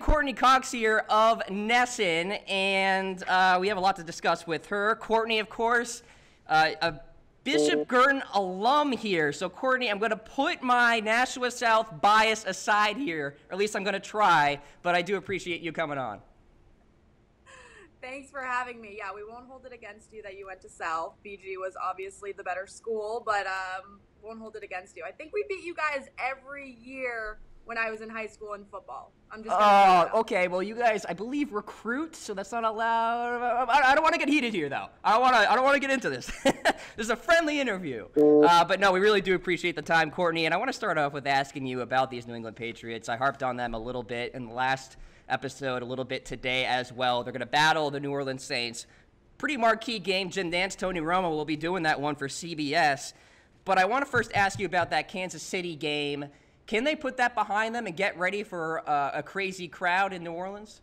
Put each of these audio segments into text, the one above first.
Courtney Cox here of NESN, and we have a lot to discuss with her. Courtney, of course, a Bishop Girton alum here. So, Courtney, I'm going to put my Nashua South bias aside here, or at least I'm going to try, but I do appreciate you coming on. Thanks for having me. Yeah, we won't hold it against you that you went to South. BG was obviously the better school, but won't hold it against you. I think we beat you guys every year when I was in high school in football. I'm just okay. Well, you guys, I believe, recruit, so that's not allowed. I don't want to get heated here, though. I don't want to get into this. This is a friendly interview. But no, we really do appreciate the time, Courtney. And I want to start off with asking you about these New England Patriots. I harped on them a little bit in the last episode, a little bit today as well. They're going to battle the New Orleans Saints. Pretty marquee game. Jim Nantz, Tony Romo will be doing that one for CBS. But I want to first ask you about that Kansas City game. Can they put that behind them and get ready for a crazy crowd in New Orleans?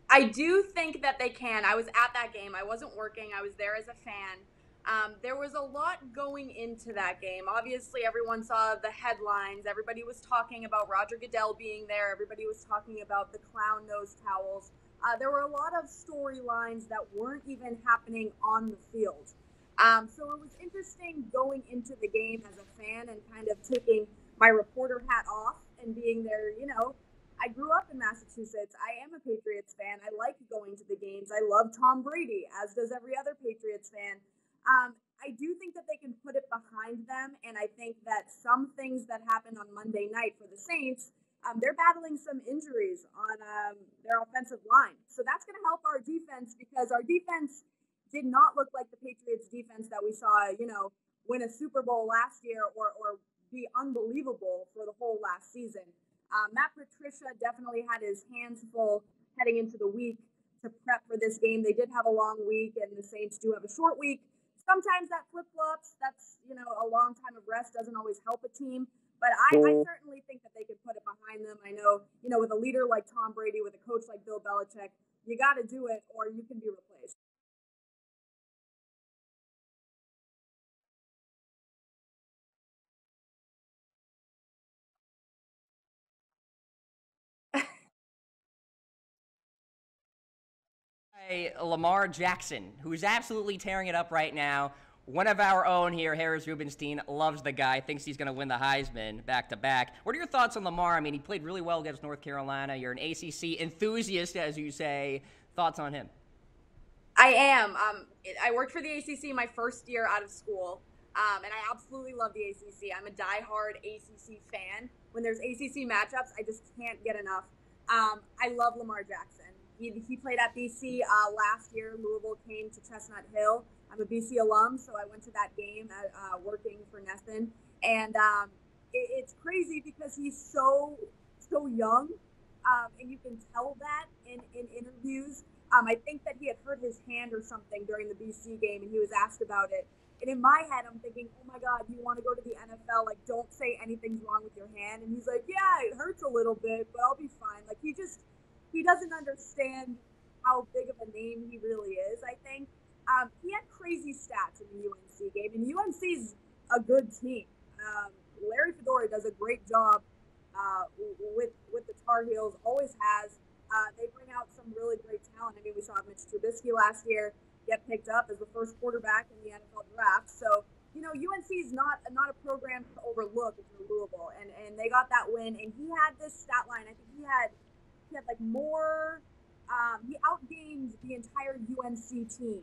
I do think that they can. I was at that game. I wasn't working. I was there as a fan. There was a lot going into that game. Obviously, everyone saw the headlines. Everybody was talking about Roger Goodell being there. Everybody was talking about the clown nose towels. There were a lot of storylines that weren't even happening on the field. So it was interesting going into the game as a fan and kind of taking my reporter hat off and being there. You know, I grew up in Massachusetts. I am a Patriots fan. I like going to the games. I love Tom Brady, as does every other Patriots fan. I do think that they can put it behind them, and I think that some things that happened on Monday night for the Saints, they're battling some injuries on their offensive line. So that's going to help our defense, because our defense did not look like the Patriots defense that we saw, you know, win a Super Bowl last year or be unbelievable for the whole last season. Matt Patricia definitely had his hands full heading into the week to prep for this game. They did have a long week, and the Saints do have a short week. Sometimes that flip-flops. That's, you know, a long time of rest doesn't always help a team. But I certainly think that they could put it behind them. I know, you know, with a leader like Tom Brady, with a coach like Bill Belichick, you got to do it or you can be replaced. Lamar Jackson, who's absolutely tearing it up right now. One of our own here, Harris Rubenstein, loves the guy, thinks he's going to win the Heisman back-to-back. What are your thoughts on Lamar? I mean, he played really well against North Carolina. You're an ACC enthusiast, as you say. Thoughts on him? I am. I worked for the ACC my first year out of school, and I absolutely love the ACC. I'm a diehard ACC fan. When there's ACC matchups, I just can't get enough. I love Lamar Jackson. He played at BC last year. Louisville came to Chestnut Hill. I'm a BC alum, so I went to that game working for NESN. And it's crazy because he's so young, and you can tell that in interviews. I think that he had hurt his hand or something during the BC game, and he was asked about it. And in my head, I'm thinking, oh my God, you want to go to the NFL? Like, don't say anything's wrong with your hand. And he's like, yeah, it hurts a little bit, but I'll be fine. Like, he doesn't understand how big of a name he really is, I think. He had crazy stats in the UNC game, and UNC's a good team. Larry Fedora does a great job with the Tar Heels, always has. They bring out some really great talent. I mean, we saw Mitch Trubisky last year get picked up as the first quarterback in the NFL draft. So, you know, UNC is not a program to overlook if you're Louisville, and they got that win. And he had this stat line. I think he had like more. He outgained the entire UNC team.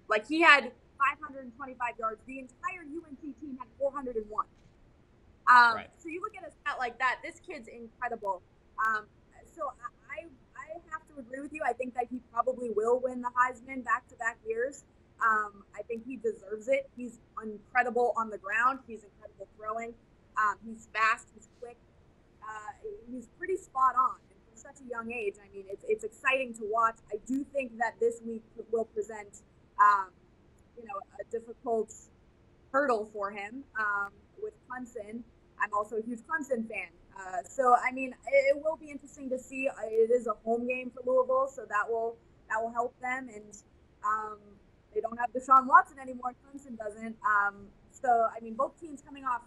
Like, he had 525 yards. The entire UNC team had 401. Right. So you look at a stat like that. This kid's incredible. So I have to agree with you. I think that he probably will win the Heisman back-to-back years. I think he deserves it. He's incredible on the ground. He's incredible throwing. He's fast. He's quick. He's pretty spot on. And for such a young age, I mean, it's exciting to watch. I do think that this week will present, a difficult hurdle for him with Clemson. I'm also a huge Clemson fan. So, I mean, it will be interesting to see. It is a home game for Louisville, so that will help them. And they don't have Deshaun Watson anymore. Clemson doesn't. So, I mean, both teams coming off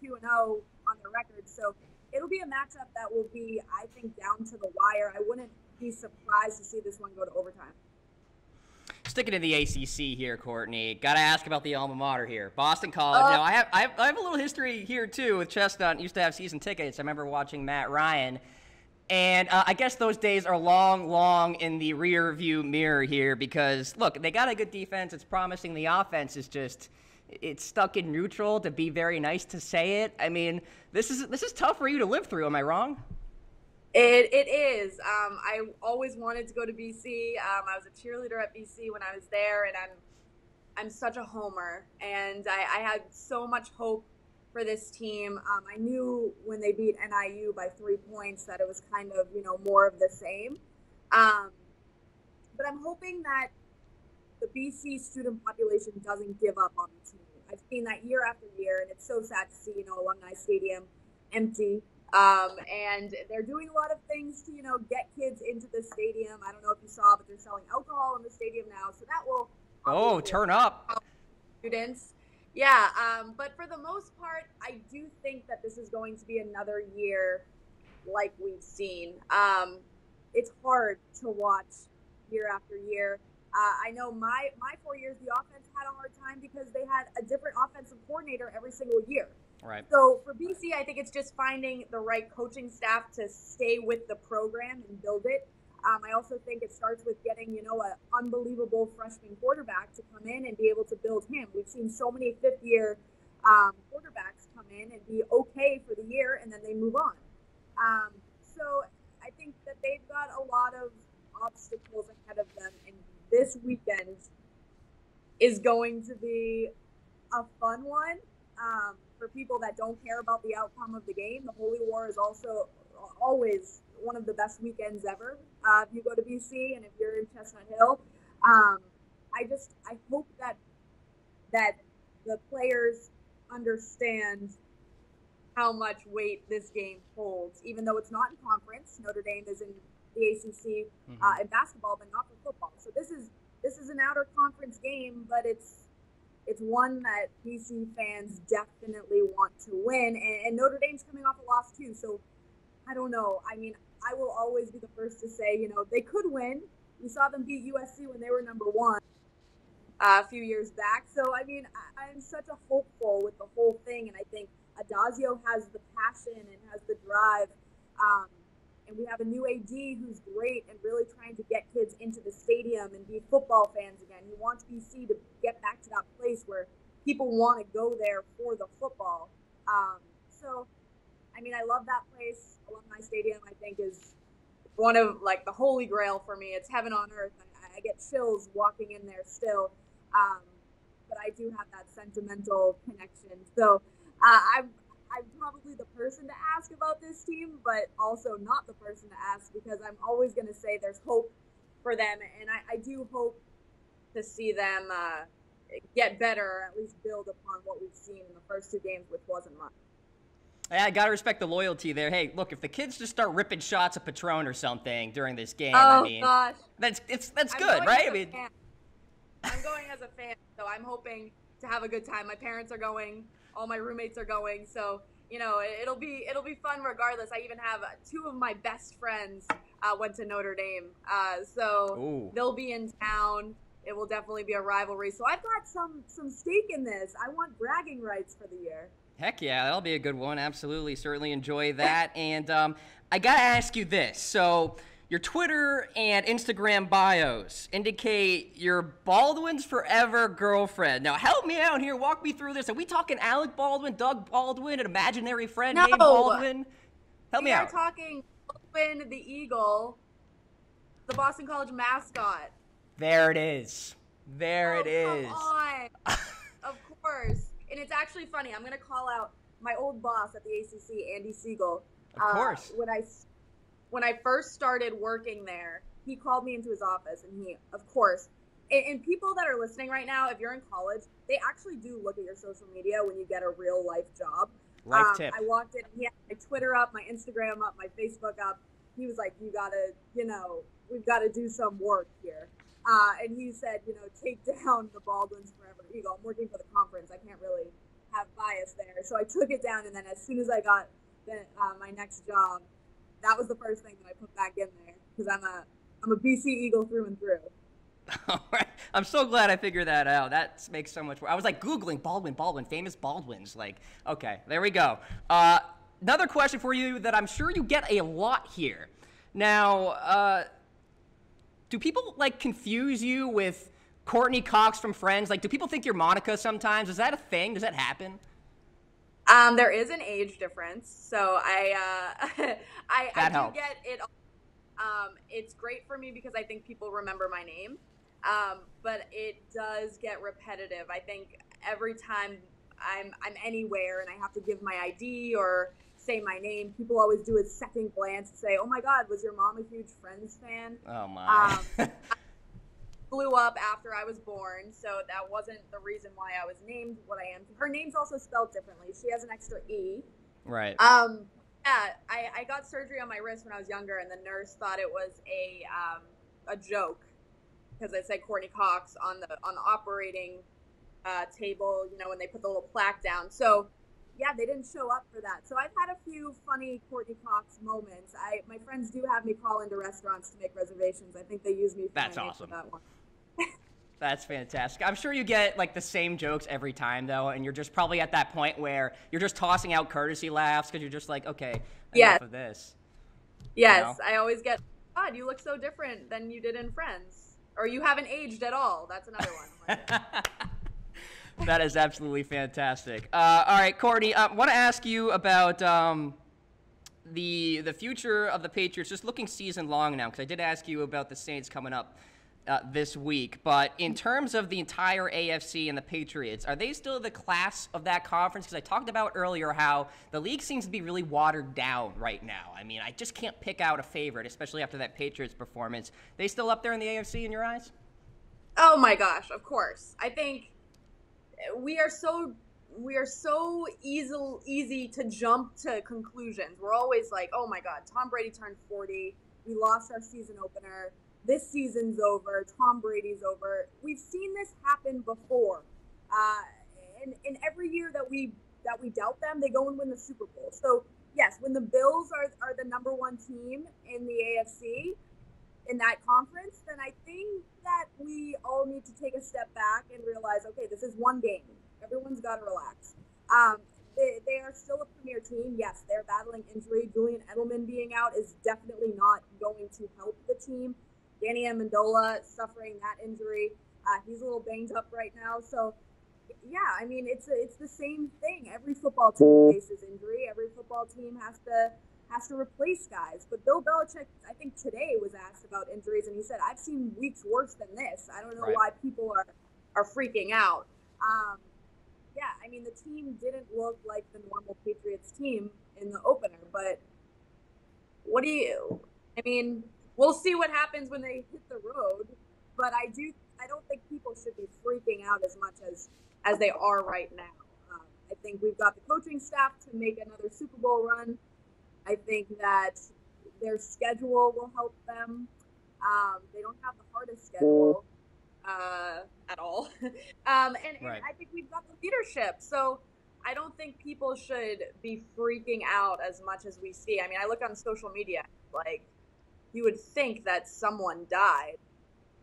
2-0 on their record. So it'll be a matchup that will be, I think, down to the wire. I wouldn't be surprised to see this one go to overtime. Sticking to the ACC here, Courtney. Got to ask about the alma mater here, Boston College. Now, I have a little history here too with Chestnut. Used to have season tickets. I remember watching Matt Ryan, and I guess those days are long, long in the rear view mirror here because look, they got a good defense. It's promising. The offense is just it's stuck in neutral. To be very nice to say it. I mean, this is tough for you to live through. Am I wrong? It is. I always wanted to go to BC. I was a cheerleader at BC when I was there, and I'm such a homer. And I had so much hope for this team. I knew when they beat NIU by 3 points that it was kind of, more of the same. But I'm hoping that the BC student population doesn't give up on the team. I've seen that year after year, and it's so sad to see, Alumni Stadium empty. And they're doing a lot of things to, get kids into the stadium. I don't know if you saw, but they're selling alcohol in the stadium now. So that will turn up students. Yeah. But for the most part, I do think that this is going to be another year like we've seen. It's hard to watch year after year. I know my 4 years, the offense had a hard time because they had a different offensive coordinator every single year. Right. So for BC, I think it's just finding the right coaching staff to stay with the program and build it. I also think it starts with getting, an unbelievable freshman quarterback to come in and be able to build him. We've seen so many fifth-year quarterbacks come in and be okay for the year, and then they move on. So I think that they've got a lot of obstacles ahead of them, and this weekend is going to be a fun one. For people that don't care about the outcome of the game, the Holy War is also always one of the best weekends ever. If you go to BC and if you're in Chestnut Hill, I hope that the players understand how much weight this game holds, even though it's not in conference. Notre Dame is in the ACC in basketball, but not for football. So this is an outer conference game, but it's one that BC fans definitely want to win. And Notre Dame's coming off a loss too. So I don't know. I mean, I will always be the first to say, they could win. We saw them beat USC when they were number 1 a few years back. So, I mean, I'm such a hopeful with the whole thing. And I think Adazio has the passion and has the drive. And we have a new AD who's great and really trying to get kids into the stadium and be football fans again. He wants BC to get back to that place where people want to go there for the football. So, I mean, I love that place. Alumni Stadium, I think, is one of, the holy grail for me. It's heaven on earth. I get chills walking in there still. But I do have that sentimental connection. So, I'm probably the person to ask about this team, but also not the person to ask because I'm always going to say there's hope for them. And I do hope to see them get better, or at least build upon what we've seen in the first 2 games, which wasn't much. Yeah, I got to respect the loyalty there. Hey, look, if the kids just start ripping shots of Patron or something during this game, gosh. that's good, right? I'm going as a fan, so I'm hoping to have a good time. My parents are going. All my roommates are going, so it'll be fun regardless. I even have 2 of my best friends went to Notre Dame, so they'll be in town. It will definitely be a rivalry. So I've got some stake in this. I want bragging rights for the year. Heck yeah, that'll be a good one. Absolutely, certainly enjoy that. And I gotta ask you this. So your Twitter and Instagram bios indicate your Baldwin's forever girlfriend. Now, help me out here. Walk me through this. Are we talking Alec Baldwin, Doug Baldwin, an imaginary friend named Baldwin? Help me out. We are talking Baldwin the Eagle, the Boston College mascot. There it is. There it is. Come on. Of course. And it's actually funny. I'm going to call out my old boss at the ACC, Andy Siegel. Of course. When I first started working there, he called me into his office, and he, of course, and people that are listening right now, if you're in college, they actually do look at your social media when you get a real life job. Life tip. I walked in, he had my Twitter up, my Instagram up, my Facebook up. He was like, you gotta, we've got to do some work here. And he said, take down the Baldwin's Forever Eagle. I'm working for the conference. I can't really have bias there. So I took it down, and then as soon as I got my next job, that was the first thing that I put back in there, because I'm a BC Eagle through and through. All right. I'm so glad I figured that out. That makes so much more. I was like Googling Baldwin, famous Baldwins. Like, okay, there we go. Another question for you that I'm sure you get a lot here. Now, do people like confuse you with Courtney Cox from Friends? Like, do people think you're Monica sometimes? Is that a thing? Does that happen? There is an age difference, so I do get it. It's great for me because I think people remember my name, but it does get repetitive. I think every time I'm anywhere and I have to give my ID or say my name, people always do a second glance and say, "Oh my God, was your mom a huge Friends fan?" Oh my. I blew up after I was born, so that wasn't the reason why I was named what I am. Her name's also spelled differently. She has an extra E. Right. Yeah, I got surgery on my wrist when I was younger, and the nurse thought it was a joke because it said Courtney Cox on the operating table, you know, when they put the little plaque down. So yeah, they didn't show up for that. So I've had a few funny Courtney Cox moments. My friends do have me call into restaurants to make reservations. I think they use me for That's my name awesome. for that one. That's fantastic. I'm sure you get like the same jokes every time though, and you're just probably at that point where you're just tossing out courtesy laughs because you're just like, okay, enough of this. Yes, you know? I always get, God, you look so different than you did in Friends. Or you haven't aged at all. That's another one. That is absolutely fantastic. All right, Courtney, I want to ask you about the future of the Patriots, just looking season long now, because I did ask you about the Saints coming up this week. But in terms of the entire AFC and the Patriots, are they still the class of that conference? Because I talked about earlier how the league seems to be really watered down right now. I mean, I just can't pick out a favorite, especially after that Patriots performance. They still up there in the AFC in your eyes? Oh my gosh, of course. I think we are so easy to jump to conclusions. We're always like, oh my God, Tom Brady turned 40. We lost our season opener. This season's over. Tom Brady's over. We've seen this happen before. And every year that we doubt them, they go and win the Super Bowl. So yes, when the Bills are the number one team in the AFC in that conference, then I think that we all need to take a step back and realize, okay, this is one game. Everyone's got to relax. They are still a premier team. Yes, they're battling injury. Julian Edelman being out is definitely not going to help the team. Danny Amendola suffering that injury. He's a little banged up right now. So, yeah, I mean, it's the same thing. Every football team faces injury. Every football team has to replace guys. But Bill Belichick, I think today, was asked about injuries, and he said, I've seen weeks worse than this. I don't know why people are freaking out. Yeah, I mean, the team didn't look like the normal Patriots team in the opener, but I mean, we'll see what happens when they hit the road, but I don't think people should be freaking out as much as they are right now. I think we've got the coaching staff to make another Super Bowl run. I think that their schedule will help them. They don't have the hardest schedule at all. And I think we've got the leadership. So I don't think people should be freaking out as much as we see. I mean, I look on social media, like, you would think that someone died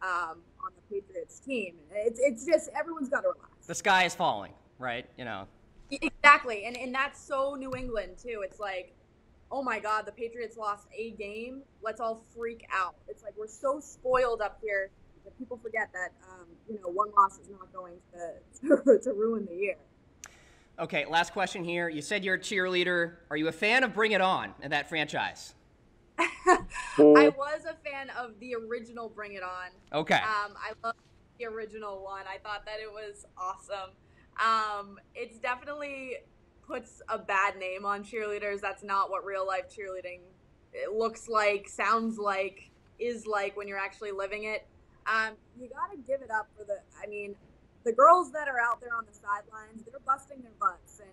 on the Patriots team. It's just, everyone's got to relax. The sky is falling, right? You know. Exactly. And that's so New England, too. It's like, oh my God, the Patriots lost a game. Let's all freak out. It's like we're so spoiled up here that people forget that, one loss is not going to ruin the year. Okay, last question here. You said you're a cheerleader. Are you a fan of Bring It On and that franchise? I was a fan of the original Bring It On. Okay. I love the original one. I thought that it was awesome. It's definitely puts a bad name on cheerleaders. That's not what real life cheerleading looks like, sounds like, is like when you're actually living it. You got to give it up for the girls that are out there on the sidelines, they're busting their butts. And,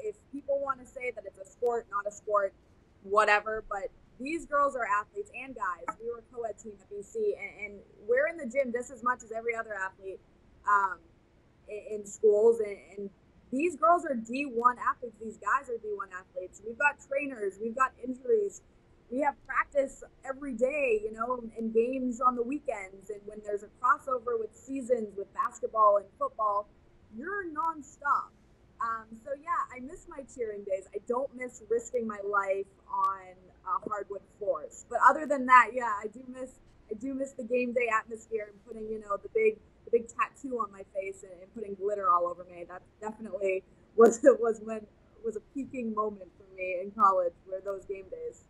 if people want to say that it's a sport, not a sport, whatever, but these girls are athletes and guys. We were a co-ed team at BC, and we're in the gym just as much as every other athlete in schools, and these girls are D1 athletes. These guys are D1 athletes. We've got trainers. We've got injuries. We have practice every day, you know, and games on the weekends. And when there's a crossover with seasons with basketball and football, you're nonstop. So yeah, I miss my cheering days. I don't miss risking my life on hardwood floors. But other than that, yeah, I do miss the game day atmosphere and putting, you know, the big tattoo on my face and putting glitter all over me. That definitely was a peaking moment for me in college, were those game days.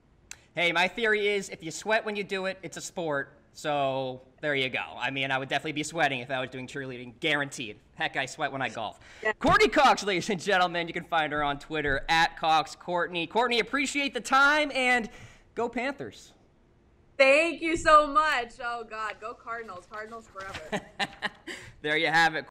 Hey, my theory is if you sweat when you do it, it's a sport. So there you go. I mean, I would definitely be sweating if I was doing cheerleading, guaranteed. Heck, I sweat when I golf. Yeah. Courtney Cox, ladies and gentlemen. You can find her on Twitter @CoxCourtney. Courtney, appreciate the time, and go Panthers. Thank you so much. Oh, God, go Cardinals. Cardinals forever. There you have it.